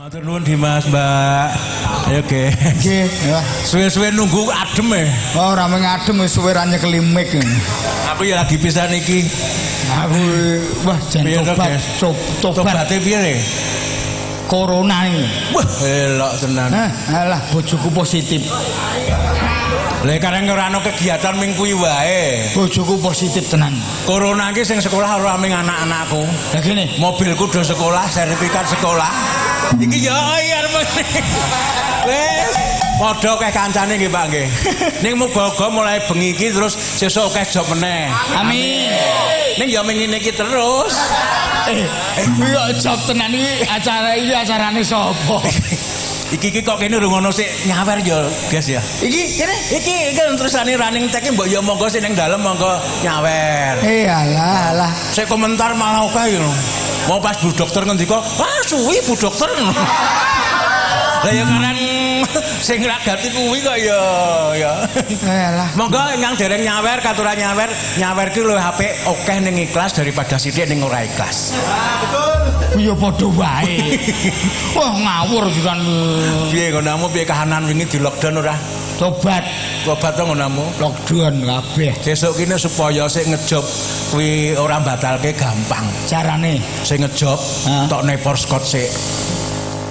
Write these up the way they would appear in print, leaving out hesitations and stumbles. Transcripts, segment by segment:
Matur nuwun Dimas, Mbak. Ayo ge. Nggih, ya. Suwe-suwe nunggu adem e. Oh, ora mung adem wis suwe ra nyekeli mic. Aku ya lagi pisan iki. Aku wah jan tobat. Tobate piye le? Corona iki. Wah, elok tenan. Alah bojoku positif. Lah kareng ora ana kegiatan ming kuwi wae. Bojoku positif tenan. Corona iki sing sekolah ora ming anak-anakku. Lah gini, mobilku do sekolah, sertifikat sekolah. Iki ya ayar mesti. Wes, padha kaya kancane nggih, Pak nggih. Ning muga-muga mulai bengi iki terus sesuk akeh job meneh. amin. Ning ya ming ngene iki terus. Kuwi kok job tenan iki acarane sapa? Iki kok kene rungono sik nyawer ya, guys ya. Iki terusane running tag mbok ya monggo sik ning dalem monggo nyawer. Alah. Sik komentar malah akeh lho. Mau pas Bu Dokter ngendika, "Wah, suwi Bu Dokter." Lah ya karang sing ragati kuwi kok ya. Alah. Monggo yang dereng nyawer katuran nyawer ki luwih apik akeh ning ikhlas daripada sithik ning ora ikhlas. Betul. Ya padha wae. Wah, ngawur juga. Piye ngonamu piye kahanan wingi di lockdown ora? Tobat to ngonamu? lockdown kabeh. Sesuk kene supaya sik ngejob kuwi ora batalke gampang. Carane Sing ngejob tok nepor skot sik.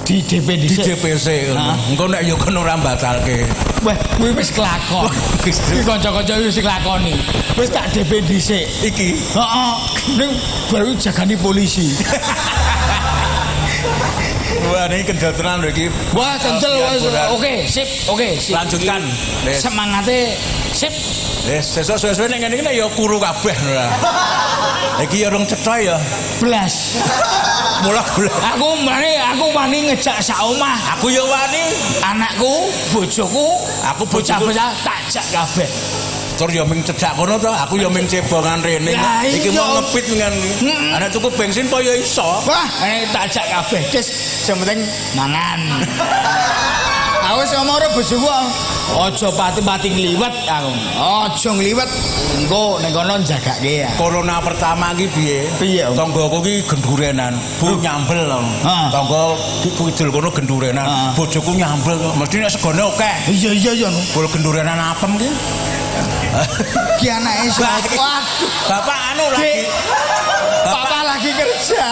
di DP Di DPC engko nek yo kono ora batalke. Wah, kuwi wis kelakon. Iki kanca-kanca wis kelakoni. Wis tak DP dhisik. Iki. Heeh. Ning baru jagani polisi. Wah, ini kendel tenan lho iki. Wah, kendel wis. Oke, sip. Lanjutkan. Semangate sip. Sesuk suwe-suwe ning ngene iki ya kuru kabeh lho. Iki ya rung cetha ya. Blas. Mulak-mulak. Aku wani ngejak sak omah. Aku ya wani. Anakku, bojoku, Aku bojoku bocah-bocah tak jak kabeh. Tur ya ming cedak kono to, aku ya ming cebongan rene. Iki mau ngepit dengan ana tuku bensin po ya iso. Wah, tak jak kabeh. Wis, sing penting mangan. Aku wis ngomong karo bojoku, aja pati-pati ngliwet aku. Aja ngliwet. Engko ning kono jagake ya. Corona pertama iki piye? Tanggoku iki gendurenan, Bu nyambel lho. Tanggo kidul kono gendurenan, bojoku nyambel mesti nek segone akeh. Iya. Bol gendurenan apem ki. Ki anake sapa? Bapak anu lagi. Bapak lagi kerja.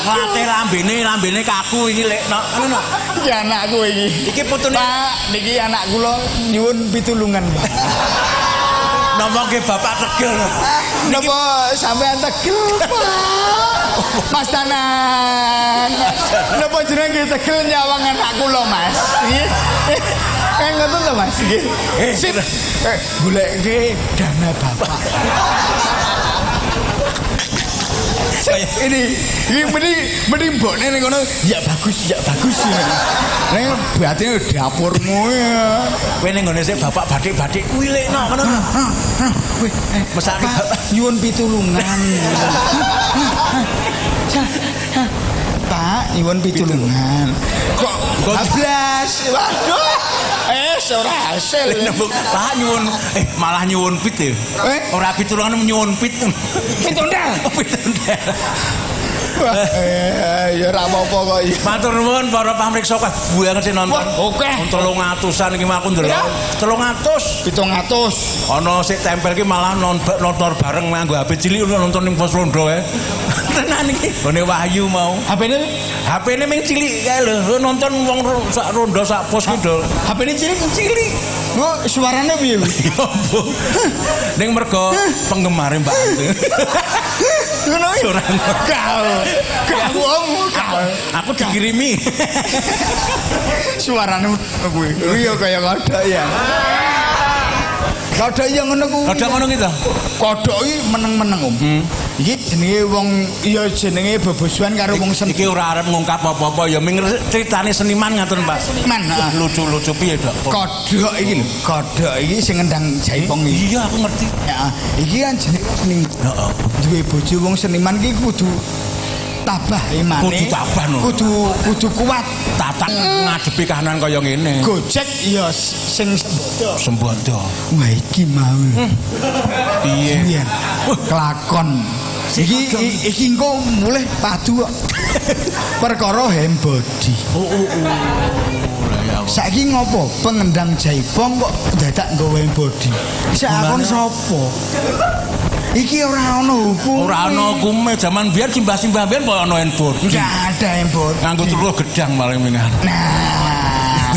Ngelatih lambene kaku iki lek anu no. Iki anakku iki. Iki putune. Pak, niki anak kula nyuwun pitulungan, Pak. Napa ke Bapak tegel? Napa sampean tegel, Pak? Mas Tanan. Napa jenenge tegel nyawang anak kula, Mas? Nggih. Kan ngoten to, Mas? Nggih. Sip. Goleke dana Bapak. Ini mending mbokne ning ngono ya bagus. Ning batine dapurmu ya. Kowe ning ngene sik Bapak batik-batik kuwi lek ngono. Mesake nyuwun pitulungan. Pak, nyuwun pitulungan. Kok bablas? Waduh. Ora hasil. Pak nyuwun malah nyuwun pit ya. Ora pitulungan nyuwun pit. Pitundel. Ya ora apa-apa kok. Matur nuwun para pamriksa kabeh sing nonton. Oke. 300-an iki aku ndelok. 300. 700. Ana sik tempel ki malah nonton bareng nganggo HP cilik nonton ning pos rondo ae. Tenan iki. Gone Wahyu mau. HP-ne ming cilik kae lho, nonton wong sak rondo sak pos ki lho. HP-ne cilik. Oh, suarane piye? Ning mergo penggemare Mbak Ante. Ngono iki ora aku dikirimi. Suarane kuwi. Iya kaya kodhok ya. Kodhok ya ngono kuwi. Kodhok ngono ki to. Kodhok iki meneng-meneng, Om. Iki jenenge wong ya jenenge bobosuan karo wong seni. Iki ora arep ngungkap apa-apa ya ming critane seniman ngaten, Pak. Seniman, lucu-lucu piye, Dok? Kodhok iki lho. Kodhok iki sing ngendang jaipong iki. Iya, aku ngerti. Heeh. Iki kan jenenge seniman. Heeh. Duwe bojo wong seniman iki kudu tabah imane. Kudu tabah no. Kudu kuat. Tatang ngadepi kahanan kaya ngene. Gojek ya sing sembodo. Wah iki mau. Piye? Kelakon. Iki engko mulih padu kok. Perkara hembody. Saiki ngopo? Pengendang jaibong kok dadak nggawe hembody. Sakon sapa? Iki ora ana hukum. Ora ana hukume jaman biyen simbah-simbah biyen kok ana hembody. Enggak ada hembody. Nganggo teluh gedang paling mingan. Nah.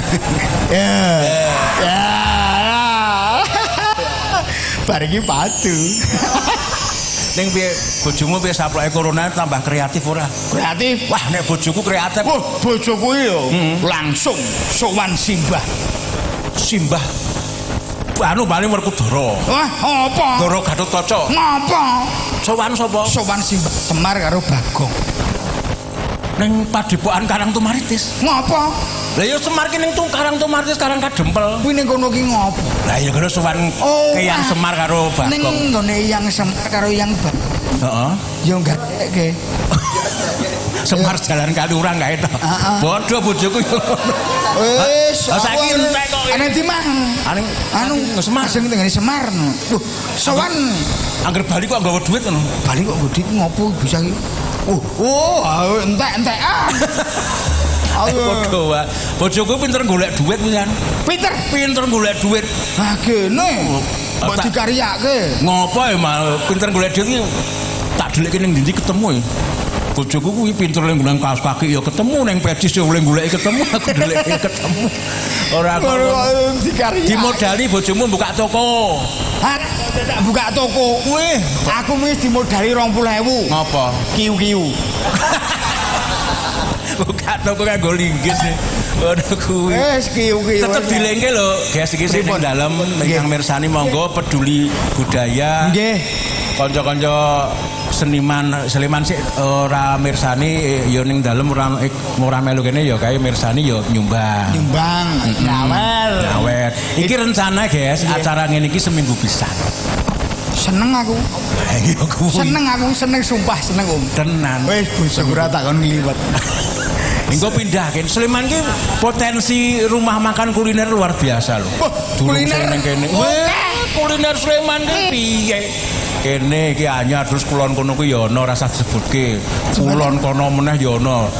Ya. Bar iki padu. Ning piye bojomu piye saploke corona tambah kreatif ora? Kreatif. Wah nek bojoku kreatif. Wah, bojoku yo langsung sowan simbah. Simbah anu paling Werkudara. Wah, apa? Ndara Gatotkaca. Ngapa? Sowan sapa? Sowan simbah Semar karo Bagong. Ning Padepokan Karangtumaritis. Ngapa? Lah ya Semar ki ning Karangtumaritis Karang Kadempel. Kuwi ning kono ki ngapa? Lah ya kena sowan Eyang Semar karo Bagong. Ning nggone Eyang Semar karo Eyang Bagong. Heeh. Ya gatekke. Semar jalan Kaliurang kae to. Bodho bojoku yo. Wis, saiki entek kok. Ana ndi mang? Anu Semar sing tengene Semar. Loh, sowan angger bali kok nggawa duit ngono. Bali kok nggo duit ngopo bisa iki? Entek-entekan. Bodho wae. Bojoku pinter golek duit pisan. Pinter golek duit. Ah kene. Mbok dikaryake. Ngopo ya mal pinter golek duit iki tak delekke ning ndi ketemu ya. Bojoku kuwi pinter ning nggon kaos kaki ya ketemu ning pecis ya oleh goleki ketemu aku delekke ketemu. Ora kok dikaryake. Dimodali bojomu buka toko. Tak buka toko. Kuwi aku wis dimodali 20.000. Ngapa? Kiu-kiu. Buka toko kanggo linggis. Waduh kuwi. Wis kiu-kiu. Tetep dilengke lho, guys iki sing ning dalem ingkang mirsani monggo peduli budaya. Nggih. Kanca-kanca seniman sik ora mirsani ya ning dalem ora melu kene ya kae mirsani ya nyumbang. Nyawel. Iki rencana guys, acara ngene iki seminggu pisan. Seneng aku. Iya kuwi. Seneng sumpah seneng Om. Tenan. Wis bosok ora takon ngliwet. Engko pindahin. Sleman ki potensi rumah makan kuliner luar biasa lho. Kuliner ning kene. Kuliner Sleman ki piye? Kene iki anyar terus kulon kono kuwi ya ana rasa disebutke. Kulon kono meneh ya ana.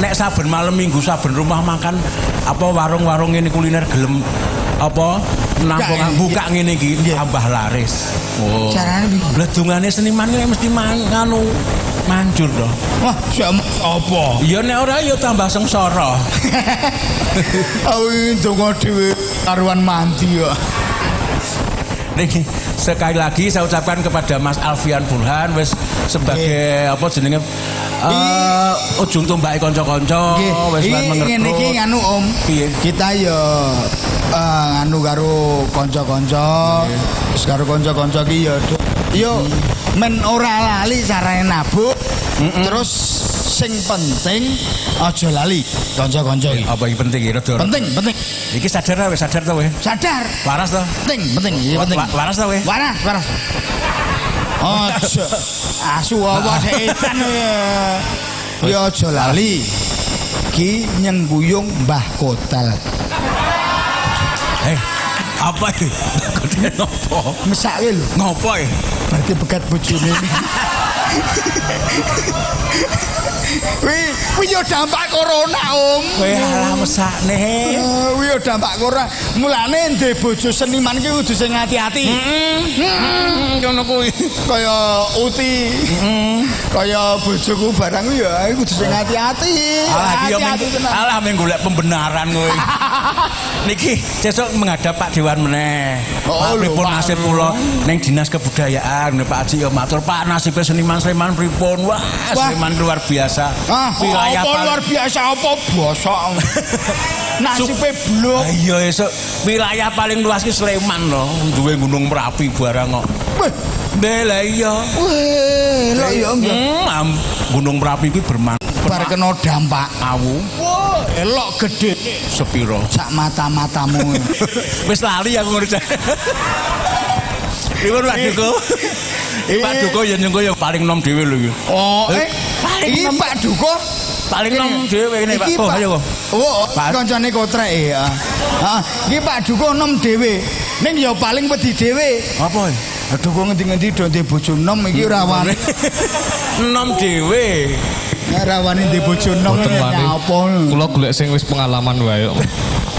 Nek saben malam Minggu saben rumah makan apa warung-warung ini kuliner gelem apa nampung buka ngene iki tambah laris. Oh. Carane piye? Bledungane seniman ki mesti nganu manjur to. Wah, apa? Ya nek ora ya tambah sengsara. Awi ndonga dhewe karuan mandi ya. Niki sekali lagi saya ucapkan kepada Mas Alfian Burhan wis sebagai apa jenenge ujung tombake kanca-kanca wis lan mengerti. Ngene iki nganu Om. Kita ya anu karo kanca-kanca. Wis karo kanca-kanca ki ya men ora lali carane nabuk. Terus sing penting aja lali kanca-kanca iki. Apa iki penting iki rada? Penting. Iki sadar to weh? Sadar. Waras to? Penting, iki penting. Waras to weh? Waras. Aja. Asu apa setan ya aja lali. Ki nyengguyung Mbah Kotal. Apa iki? Kodene nopo? Mesake lho. Ngopo iki? Berarti begat bojone. Wih yo dampak corona Om. Kowe alah mesakne. Wih yo dampak corona. Mulane ndek bojo seniman ki kudu sing ati-ati. Ngono kuwi. Kaya Uti. Kaya bojoku barang ya kudu sing ati-ati. Alah men golek pembenaran kowe. Niki sesuk menghadap Pak Dewan meneh. Pripun nasib kula ning Dinas Kebudayaan Pak Haji yo matur Pak nasibe seniman Sleman pripun? Wah, Sleman luar biasa. Wilayah luar biasa apa bosok. Nasibe blok. Iya esuk wilayah paling luas ki Sleman lho, duwe Gunung Merapi barang kok. Lah iya. Weh, lho ya Gunung Merapi ki bar kena dampak awu. Wah, elok gede sepiro? Sak mata-matamu. Wis lali aku ngurus. Pripun Pak Duko? Pak Duko ya nyengko ya paling nom dhewe lho iki. Oh, iki Pak Duko paling nom dhewe ngene Pak. Oh, ayo kok. Oh, kancane kotrek ya. Heeh, iki Pak Duko nom dhewe. Ning ya paling wedi dhewe. Apa? Aduh kok ngendi-ngendi do ndek bojo enom iki ora wani. Enom dhewe. Ora wani ndek bojo enom nyapa. Kula golek sing wis pengalaman wae.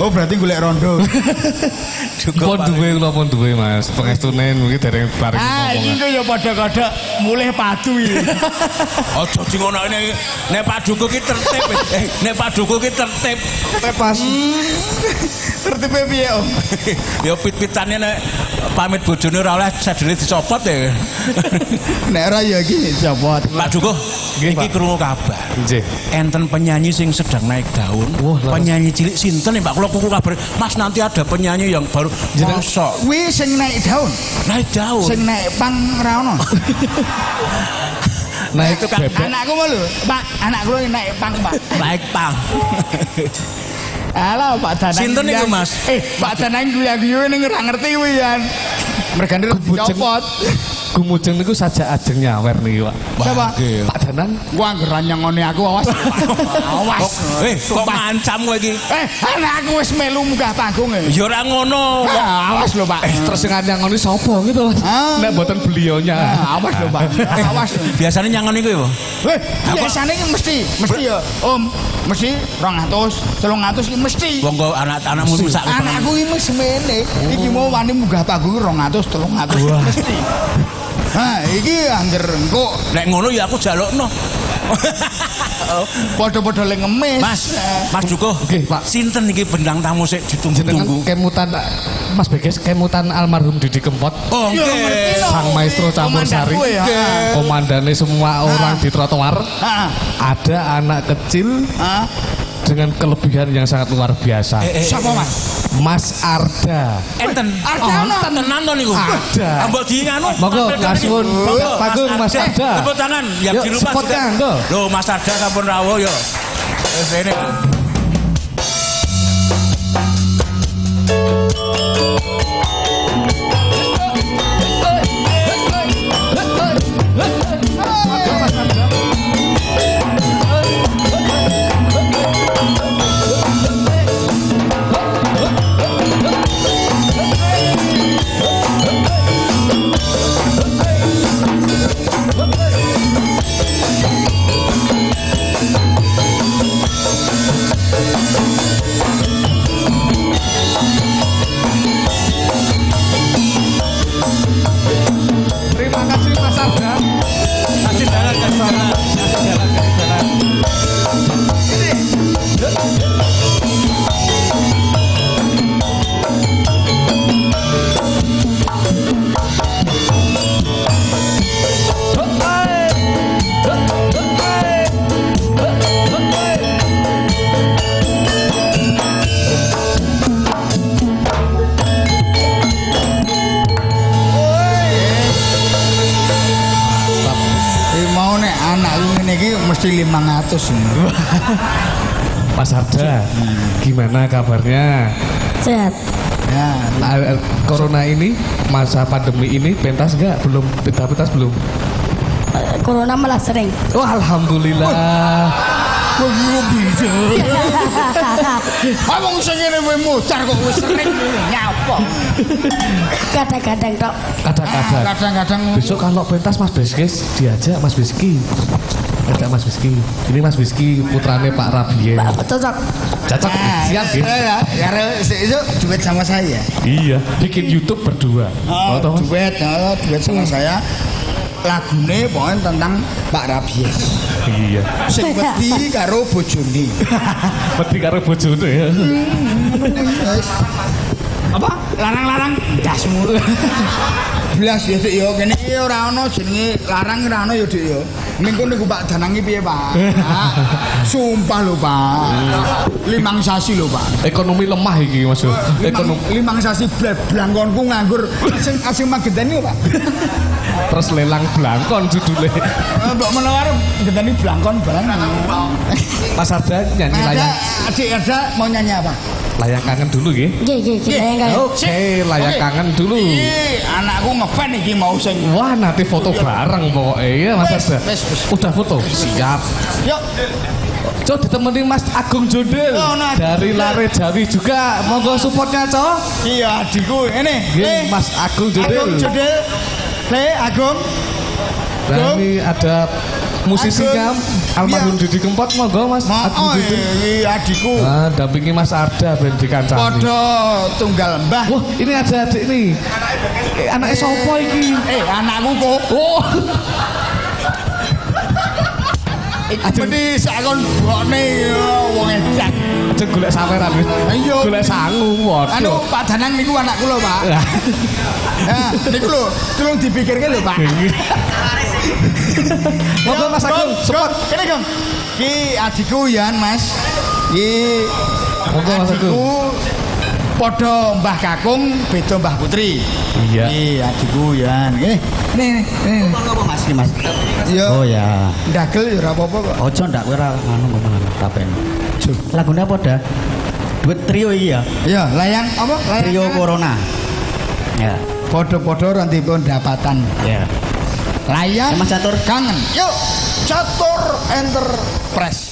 Oh berarti golek rondo. Pun duwe kula pun duwe Mas. Pengestune mungkin dereng bareng Ah iki ku ya padha-padha mulih padu iki. Aja sing ngono nek paduku ki tertib. Nek paduku ki tertib. Pas. Tertibe piye Om? Ya pit-pitane nek pamit bojone ora oleh sadene dicopot ya. Nek ora ya iki copot. Pak Dukuh, iki krungu kabar. Nggih. Enten penyanyi sing sedang naik daun. Penyanyi cilik sinten nih Pak? Kula kuku kabar. Mas nanti ada penyanyi yang baru mosok. Kuwi sing naik daun. Naik daun. Sing naik pang ora ono. Naik itu kan Anakku mau lho, Pak. Anak kula naik pang, Pak. naik pang. Alah Pak Danang. Sinten niku, Mas? Pak Danang guyu-guyu ning ora ngerti kuwi yan. Mergane dicopot. Gumujeng niku sajak ajeng nyawer niki, Pak. Siapa? Pak Danang. Gua anggere nyangoni aku awas. Awas. Kok mancam kowe iki? Anakku wis melu munggah panggung e. Ya ora ngono. Awas lho, Pak. Terus sing nyangoni sapa gitu, Mas? Nek mboten beliaunya. Awas lho, Pak. Awas. Biasane nyangoni kowe apa? Biasane iki mesti ya, Om. Mesti 200, 300 iki mesti. Wong kok anak-anakmu sak Anakku iki wis semene. Iki mau wani munggah panggung 200, 300 mesti. Nah, iki angger engko nek ngono ya aku jalukno. padha-padha le ngemis. Mas Dukuh. Nggih, Pak. Sinten iki bendang tamu sik ditunggu-tunggu. Kemutan Mas Beges kemutan almarhum Didi Kempot. Oh, nggih. Sang maestro campur sari. Komandane semua orang di trotoar. Ada anak kecil dengan kelebihan yang sangat luar biasa. Siapa, Mas? Mas Arda. Enten. Arda tenan to niku. Ada. Ambok di nganu. Monggo ngasuwun panggung Mas Arda. Tepuk tangan yang Yuk, di rumah spot juga. kanggo. Loh, Mas Arda sampun rawuh yo. Wis ini. Terima kasih Mas Arda. Kasih jalan, kasih jalan. Kasih jalan, kasih jalan. Mau nek anakku ngene iki mesti 500 ini. Mas Arda, gimana kabarnya? Sehat. Ya, Corona ini, masa pandemi ini pentas nggak? Belum, pentas belum? Corona malah sering. Oh, alhamdulillah. kok iki bisa. Wong sing ngene kowe mucar kok wis sering nyapa. Kadang-kadang tok. Kadang-kadang. Kadang-kadang Besok kalau pentas Mas Beskis diajak Mas Biski. Ajak Mas Biski. Ini Mas Biski putrane Pak Rabie. Cocok. Cocok. Siap gitu. Ya, karena esok duet sama saya. Iya, bikin YouTube berdua. Oh, Tahu, Mas? duet sama saya. Lagune pokoknya tentang Pak Rabie. Iya. Sing wedi karo bojone. Wedi karo bojone ya. Apa? Larang-larang dasmu. Belas ya Dik ya kene iki ora ono jenenge larang ora ono ya Dik ya. Mengko niku Pak Danang iki piye Pak? Sumpah lho Pak. 5 sasi lho Pak. Ekonomi lemah iki Mas. Ekonomi 5 sasi blangkonku nganggur asing magedani Pak. terus lelang blangkon judulnya. Mbok menawar ngedani blangkon barang. Mas Arda nyanyi layang. Adik Arda mau nyanyi apa? Layang kangen dulu nggih. Nggih, saya enggak. Oke, layang kangen dulu. Iki anakku ngefan iki mau sing. Wah, nanti foto bareng pokoknya ya Mas Arda. Wes. Udah foto? Siap. Yuk. Cok ditemenin Mas Agung Jondel Oh, nah. dari Lare Jawi juga. Monggo supportnya Cok. Iya adikku ini. Nggih, Mas Agung Jondel. Agung Jodel Le Agung. Nah, ini ada musisinya almarhum Didi Kempot, monggo Mas. Oh, iya adikku. Nah, dampingi Mas Arda ben dikancani. Padha tunggal mbah. Wah, ini ada adik nih. Anaknya sopo iki? Anakku kok. Oh. Mesti sakon mbokne wong edan. Aja golek saweran wis. Iya. Golek sangu waduh. Anu Pak Danang niku anakku lho, Pak. Ya, niku lho, tolong dipikirke lho, Pak. Monggo Mas Agung, sepot. Kene, Gong. Ki adikku Yan, Mas. Ki monggo Mas Agung. adikku padha Mbah Kakung, beda Mbah Putri. Iya. Ki adikku Yan. Nih. Ngopo Mas iki Mas? Iya. Oh ya. Ndagel ya ora apa-apa kok. Ojo ndak kowe ora ngono ngomong tapen. Lagune apa dah? Duit trio iki ya. Iya, layang apa? Layang Trio Corona. Ya. Podo-podo rantipun dapatan. Ya. Layang Mas Catur kangen. Yuk, Catur Enterprise.